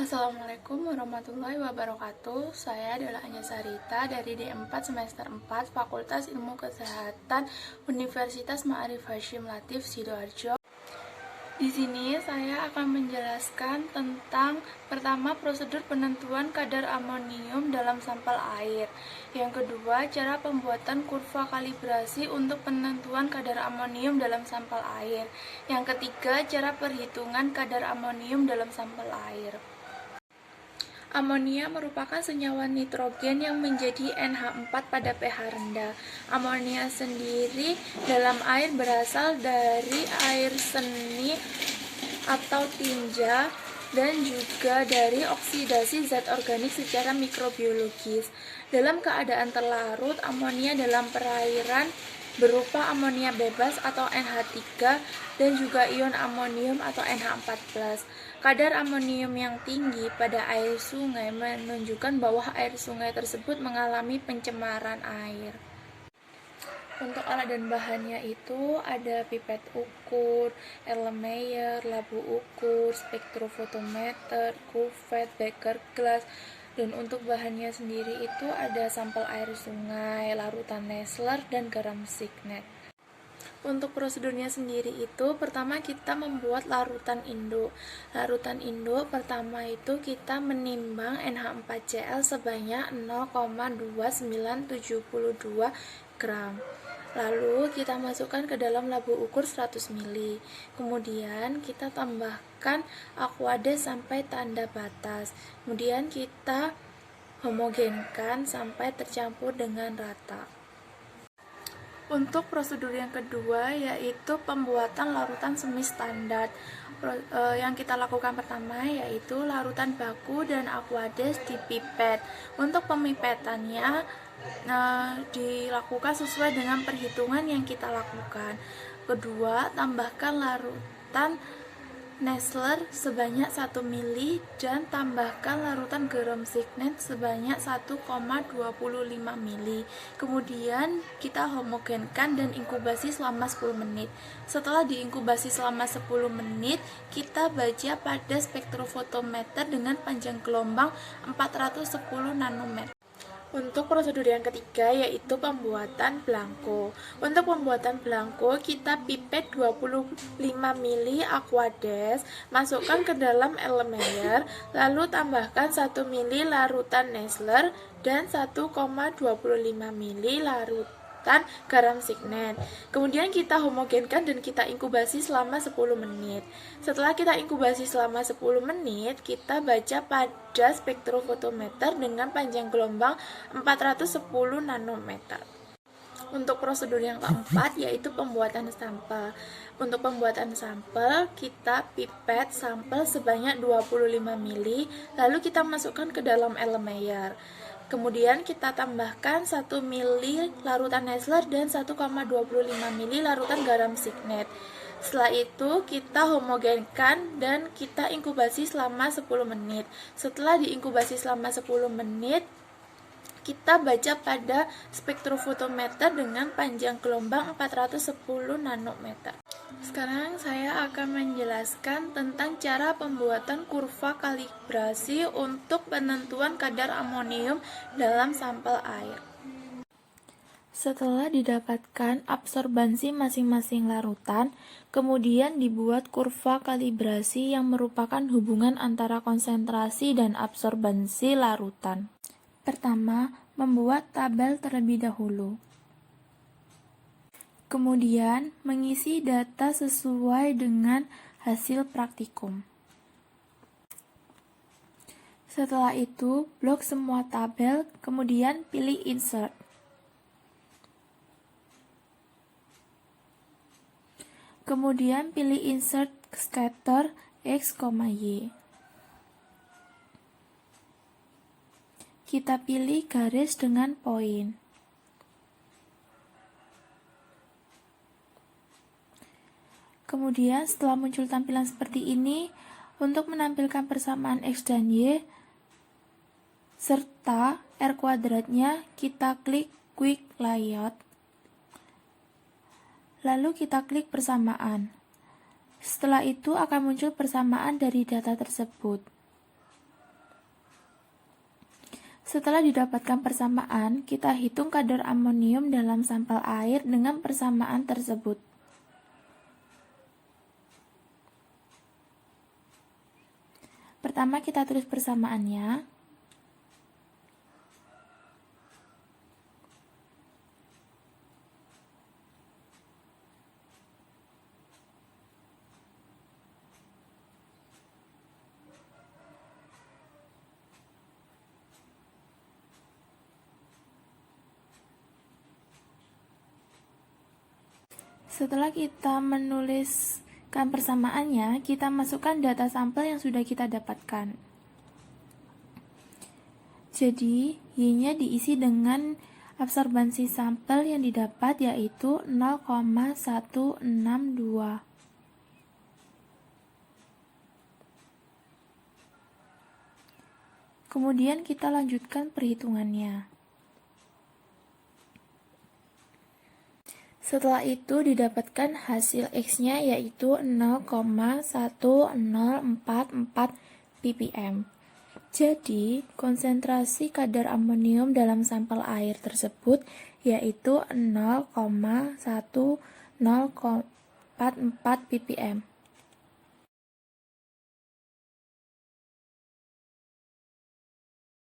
Assalamualaikum warahmatullahi wabarakatuh. Saya adalah Anya Sarita dari D4 semester 4 Fakultas Ilmu Kesehatan Universitas Ma'arif Hasyim Latif Sidoarjo. Di sini saya akan menjelaskan tentang pertama prosedur penentuan kadar amonium dalam sampel air. Yang kedua, cara pembuatan kurva kalibrasi untuk penentuan kadar amonium dalam sampel air. Yang ketiga, cara perhitungan kadar amonium dalam sampel air. Amonia merupakan senyawa nitrogen yang menjadi NH4 pada pH rendah. Amonia sendiri dalam air berasal dari air seni atau tinja dan juga dari oksidasi zat organik secara mikrobiologis. Dalam keadaan terlarut, amonia dalam perairan berupa amonia bebas atau NH3 dan juga ion amonium atau NH4+. Kadar amonium yang tinggi pada air sungai menunjukkan bahwa air sungai tersebut mengalami pencemaran air. Untuk alat dan bahannya itu ada pipet ukur, Erlenmeyer, labu ukur, spektrofotometer, kuvet, beker gelas. Dan untuk bahannya sendiri itu ada sampel air sungai, larutan Nessler, dan garam Signet. Untuk prosedurnya sendiri itu, pertama kita membuat larutan induk. Larutan induk pertama itu kita menimbang NH4Cl sebanyak 0,2972 gram. Lalu kita masukkan ke dalam labu ukur 100 ml. Kemudian kita tambahkan Aquades sampai tanda batas. Kemudian kita homogenkan sampai tercampur dengan rata. Untuk prosedur yang kedua yaitu pembuatan larutan semi standar. Yang kita lakukan pertama yaitu larutan baku dan Aquades di pipet. Untuk pemipetannya dilakukan sesuai dengan perhitungan yang kita lakukan. Kedua, tambahkan larutan Nessler sebanyak 1 ml dan tambahkan larutan garam Signet sebanyak 1,25 ml. Kemudian kita homogenkan dan inkubasi selama 10 menit. Setelah diinkubasi selama 10 menit, kita baca pada spektrofotometer dengan panjang gelombang 410 nanometer. Untuk prosedur yang ketiga yaitu pembuatan blanko. Untuk pembuatan blanko kita pipet 25 ml Aquades, masukkan ke dalam Erlenmeyer, lalu tambahkan 1 ml larutan Nessler dan 1,25 ml larutan garam Signet. Kemudian kita homogenkan dan kita inkubasi selama 10 menit. Setelah kita inkubasi selama 10 menit, kita baca pada spektrofotometer dengan panjang gelombang 410 nanometer. Untuk prosedur yang keempat yaitu pembuatan sampel. Untuk pembuatan sampel, kita pipet sampel sebanyak 25 ml, lalu kita masukkan ke dalam Erlenmeyer. Kemudian kita tambahkan 1 ml larutan Nessler dan 1,25 ml larutan garam Signet. Setelah itu kita homogenkan dan kita inkubasi selama 10 menit. Setelah diinkubasi selama 10 menit, kita baca pada spektrofotometer dengan panjang gelombang 410 nanometer. Sekarang saya akan menjelaskan tentang cara pembuatan kurva kalibrasi untuk penentuan kadar amonium dalam sampel air. Setelah didapatkan absorbansi masing-masing larutan, kemudian dibuat kurva kalibrasi yang merupakan hubungan antara konsentrasi dan absorbansi larutan. Pertama, membuat tabel terlebih dahulu. Kemudian, mengisi data sesuai dengan hasil praktikum. Setelah itu, blok semua tabel, kemudian pilih Insert. Kemudian pilih Insert Scatter X, Y. Kita pilih garis dengan poin. Kemudian setelah muncul tampilan seperti ini, untuk menampilkan persamaan X dan Y serta R kuadratnya, kita klik Quick Layout. Lalu kita klik persamaan. Setelah itu akan muncul persamaan dari data tersebut. Setelah didapatkan persamaan, kita hitung kadar amonium dalam sampel air dengan persamaan tersebut. Pertama, kita tulis persamaannya. Setelah kita menuliskan persamaannya, kita masukkan data sampel yang sudah kita dapatkan. Jadi, Y-nya diisi dengan absorbansi sampel yang didapat, yaitu 0,162. Kemudian kita lanjutkan perhitungannya. Setelah itu didapatkan hasil X-nya yaitu 0,1044 ppm. Jadi, konsentrasi kadar amonium dalam sampel air tersebut yaitu 0,1044 ppm.